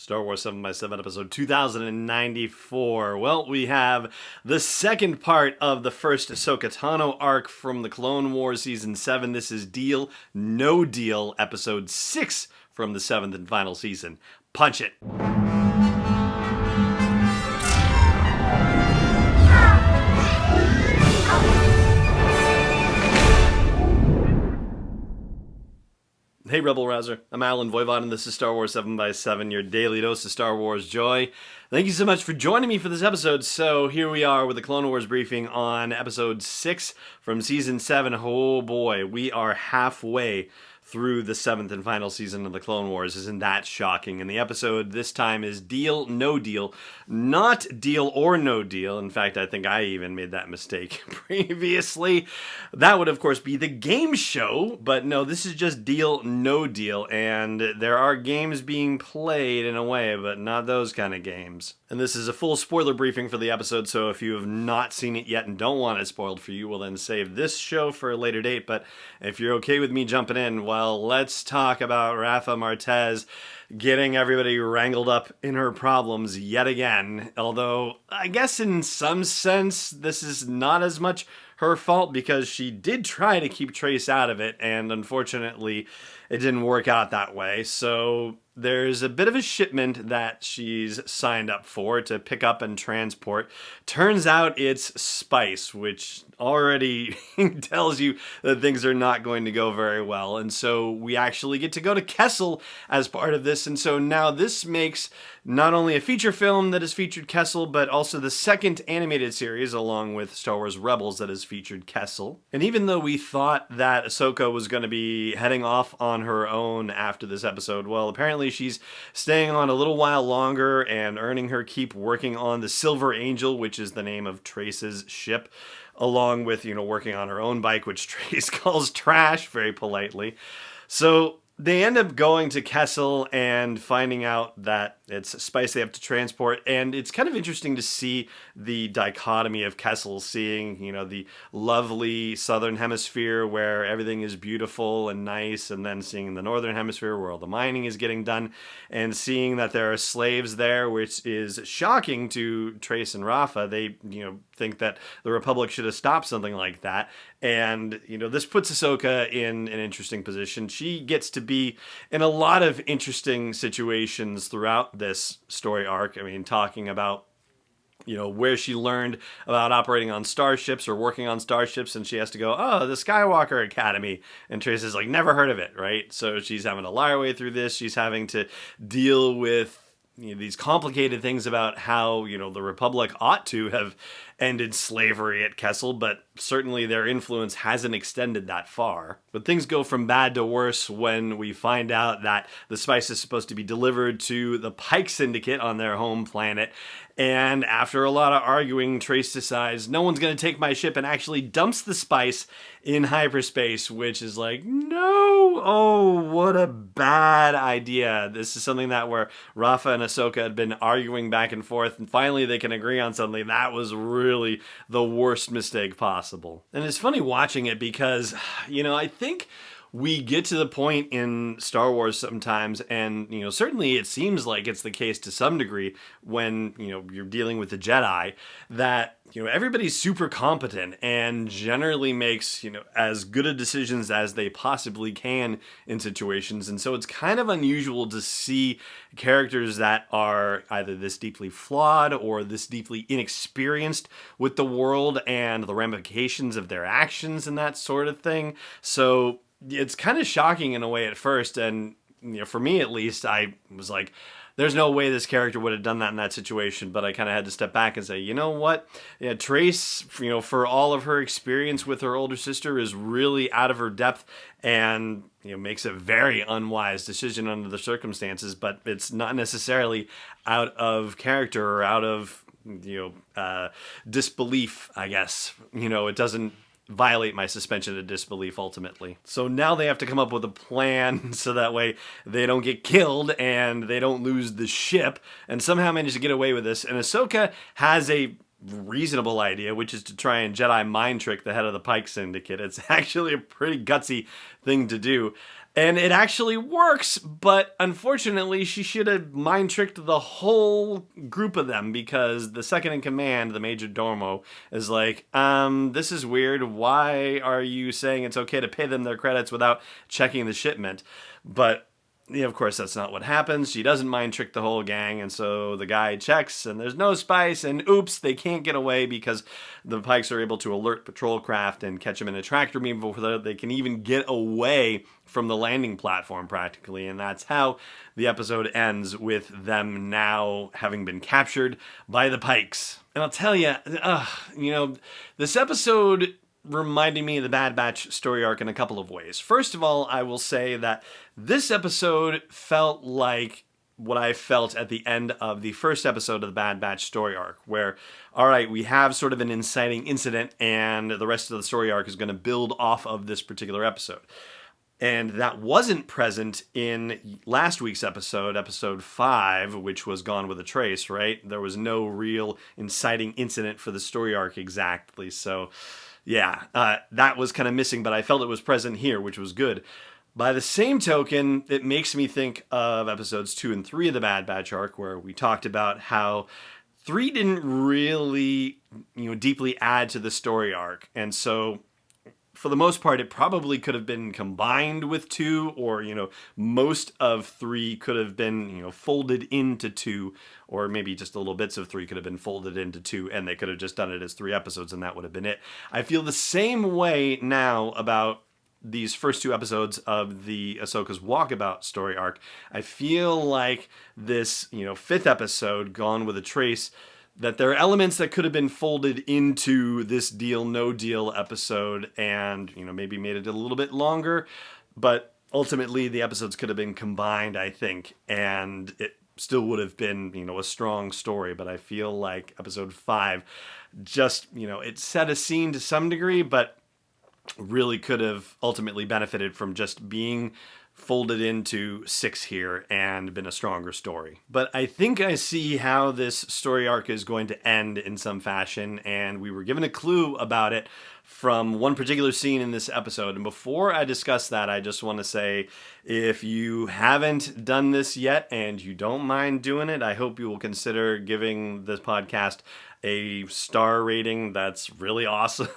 Star Wars 7x7, episode 2094. Well, we have the second part of the first Ahsoka Tano arc from the Clone Wars Season 7. This is Deal, No Deal, episode 6 from the 7th and final season. Punch it! Hey Rebel Rouser, I'm Alan Voivod and this is Star Wars 7x7, your daily dose of Star Wars joy. Thank you so much for joining me for this episode. So here we are with the Clone Wars briefing on episode 6 from season 7. Oh boy, we are halfway through the 7th and final season of the Clone Wars. Isn't that shocking? And the episode this time is Deal, No Deal, not Deal or No Deal. In fact, I think I even made that mistake previously. That would, of course, be the game show, but no, this is just Deal, No Deal, and there are games being played in a way, but not those kind of games. And this is a full spoiler briefing for the episode, so if you have not seen it yet and don't want it spoiled for you, well then save this show for a later date. But if you're okay with me jumping in, well, let's talk about Rafa Martez getting everybody wrangled up in her problems yet again. Although, I guess in some sense, this is not as much her fault because she did try to keep Trace out of it, and unfortunately, it didn't work out that way. So there's a bit of a shipment that she's signed up for to pick up and transport. Turns out it's spice, which already tells you that things are not going to go very well. And so we actually get to go to Kessel as part of this. And so now this makes not only a feature film that has featured Kessel, but also the second animated series along with Star Wars Rebels that has featured Kessel. And even though we thought that Ahsoka was going to be heading off on her own after this episode, well, apparently she's staying on a little while longer and earning her keep working on the Silver Angel, which is the name of Trace's ship, along with, working on her own bike, which Trace calls trash very politely. So they end up going to Kessel and finding out that it's spice they have to transport, and it's kind of interesting to see the dichotomy of Kessel, seeing, the lovely southern hemisphere where everything is beautiful and nice, and then seeing the northern hemisphere where all the mining is getting done, and seeing that there are slaves there, which is shocking to Trace and Rafa. They, think that the Republic should have stopped something like that, and, this puts Ahsoka in an interesting position. She gets to be in a lot of interesting situations throughout this story arc. I mean, talking about where she learned about operating on starships or working on starships, and she has to go, oh, the Skywalker Academy. And Trace is like, never heard of it, right? So she's having to lie her way through this. She's having to deal with these complicated things about how, the Republic ought to have ended slavery at Kessel, but certainly their influence hasn't extended that far. But things go from bad to worse when we find out that the spice is supposed to be delivered to the Pike Syndicate on their home planet. And after a lot of arguing, Trace decides no one's going to take my ship and actually dumps the spice in hyperspace, which is like, no, oh, what a bad idea. This is something that where Rafa and Ahsoka had been arguing back and forth, and finally they can agree on something. That was really the worst mistake possible. And it's funny watching it because, I think we get to the point in Star Wars sometimes, and, certainly it seems like it's the case to some degree when, you're dealing with the Jedi, that, everybody's super competent and generally makes, as good a decisions as they possibly can in situations. And so it's kind of unusual to see characters that are either this deeply flawed or this deeply inexperienced with the world and the ramifications of their actions and that sort of thing. So it's kind of shocking in a way at first, and for me at least, I was like, there's no way this character would have done that in that situation. But I kind of had to step back and say, you know what? Yeah, Trace, for all of her experience with her older sister, is really out of her depth and, makes a very unwise decision under the circumstances. But it's not necessarily out of character or out of, disbelief, I guess. It doesn't violate my suspension of disbelief ultimately. So now they have to come up with a plan so that way they don't get killed and they don't lose the ship, and somehow manage to get away with this. And Ahsoka has a reasonable idea, which is to try and Jedi mind trick the head of the Pike Syndicate. It's actually a pretty gutsy thing to do. And it actually works, but unfortunately, she should have mind tricked the whole group of them, because the second in command, the Major Domo, is like, this is weird. Why are you saying it's okay to pay them their credits without checking the shipment? But of course, that's not what happens. She doesn't mind trick the whole gang, and so the guy checks, and there's no spice, and oops, they can't get away because the Pikes are able to alert patrol craft and catch them in a tractor beam before they can even get away from the landing platform, practically. And that's how the episode ends, with them now having been captured by the Pikes. And I'll tell you, this episode reminding me of the Bad Batch story arc in a couple of ways. First of all, I will say that this episode felt like what I felt at the end of the first episode of the Bad Batch story arc, where, all right, we have sort of an inciting incident, and the rest of the story arc is going to build off of this particular episode. And that wasn't present in last week's episode, episode 5, which was Gone with a Trace, right? There was no real inciting incident for the story arc exactly, so yeah, that was kind of missing, but I felt it was present here, which was good. By the same token, it makes me think of episodes 2 and 3 of the Bad Batch arc, where we talked about how 3 didn't really, deeply add to the story arc. And so, for the most part, it probably could have been combined with 2, or, most of 3 could have been, folded into 2, or maybe just a little bits of 3 could have been folded into 2, and they could have just done it as 3 episodes, and that would have been it. I feel the same way now about these first 2 episodes of the Ahsoka's Walkabout story arc. I feel like this, 5th episode, Gone with a Trace, that there are elements that could have been folded into this Deal No Deal episode and, maybe made it a little bit longer, but ultimately the episodes could have been combined, I think, and it still would have been, a strong story. But I feel like episode 5 just, it set a scene to some degree, but really could have ultimately benefited from just being folded into 6 here and been a stronger story. But I think I see how this story arc is going to end in some fashion, and we were given a clue about it from one particular scene in this episode. And before I discuss that, I just want to say, if you haven't done this yet and you don't mind doing it, I hope you will consider giving this podcast a star rating that's really awesome,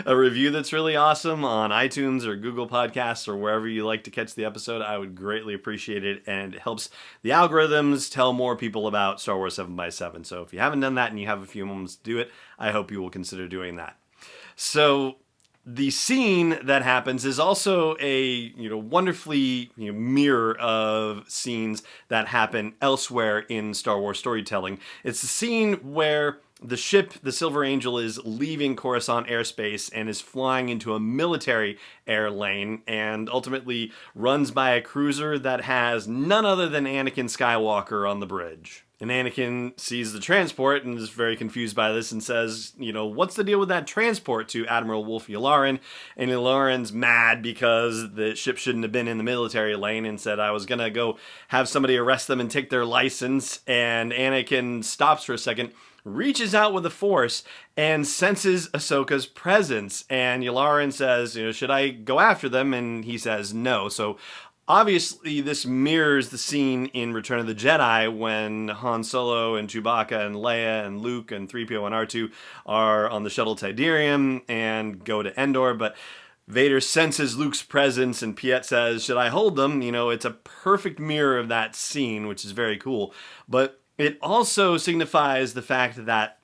a review that's really awesome on iTunes or Google Podcasts or wherever you like to catch the episode. I would greatly appreciate it, and it helps the algorithms tell more people about Star Wars 7x7. So if you haven't done that and you have a few moments to do it, I hope you will consider doing that. So the scene that happens is also a wonderfully mirror of scenes that happen elsewhere in Star Wars storytelling. It's the scene where the ship, the Silver Angel, is leaving Coruscant airspace and is flying into a military air lane, and ultimately runs by a cruiser that has none other than Anakin Skywalker on the bridge. And Anakin sees the transport and is very confused by this and says, what's the deal with that transport, to Admiral Wolf Yularen? And Yularen's mad because the ship shouldn't have been in the military lane, and said, I was going to go have somebody arrest them and take their license. And Anakin stops for a second, reaches out with the Force, and senses Ahsoka's presence. And Yularen says, should I go after them? And he says no. So obviously, this mirrors the scene in Return of the Jedi when Han Solo and Chewbacca and Leia and Luke and 3PO and R2 are on the shuttle Tidarium and go to Endor, but Vader senses Luke's presence, and Piet says, should I hold them? It's a perfect mirror of that scene, which is very cool. But it also signifies the fact that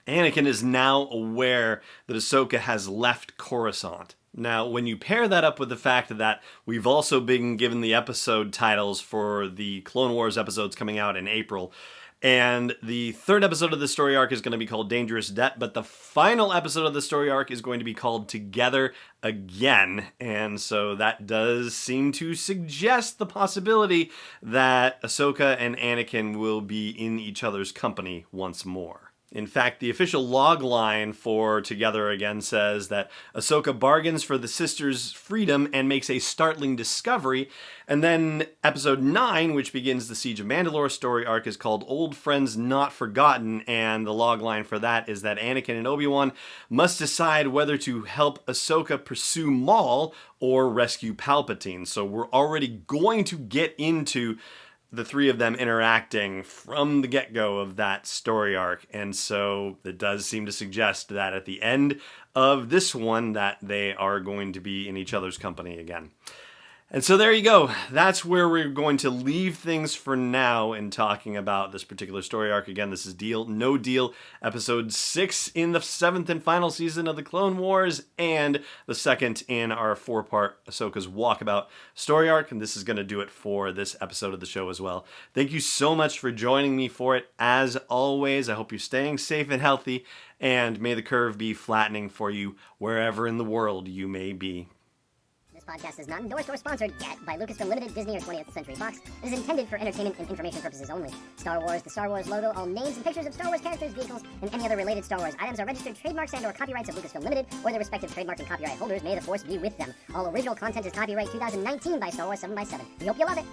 Anakin is now aware that Ahsoka has left Coruscant. Now, when you pair that up with the fact that we've also been given the episode titles for the Clone Wars episodes coming out in April, and the 3rd episode of the story arc is going to be called Dangerous Debt, but the final episode of the story arc is going to be called Together Again, and so that does seem to suggest the possibility that Ahsoka and Anakin will be in each other's company once more. In fact, the official log line for Together Again says that Ahsoka bargains for the sisters' freedom and makes a startling discovery. And then episode 9, which begins the Siege of Mandalore story arc, is called Old Friends Not Forgotten. And the log line for that is that Anakin and Obi-Wan must decide whether to help Ahsoka pursue Maul or rescue Palpatine. So we're already going to get into the three of them interacting from the get-go of that story arc. And so it does seem to suggest that at the end of this one that they are going to be in each other's company again. And so there you go. That's where we're going to leave things for now in talking about this particular story arc. Again, this is Deal No Deal, episode 6 in the 7th and final season of the Clone Wars, and the 2nd in our 4-part Ahsoka's Walkabout story arc. And this is going to do it for this episode of the show as well. Thank you so much for joining me for it. As always, I hope you're staying safe and healthy, and may the curve be flattening for you wherever in the world you may be. This podcast is not endorsed or sponsored yet by Lucasfilm Ltd, Disney, or 20th Century Fox. It is intended for entertainment and information purposes only. Star Wars, the Star Wars logo, all names and pictures of Star Wars characters, vehicles, and any other related Star Wars items are registered trademarks and/or copyrights of Lucasfilm Ltd, or their respective trademark and copyright holders. May the Force be with them. All original content is copyright 2019 by Star Wars 7x7. We hope you love it.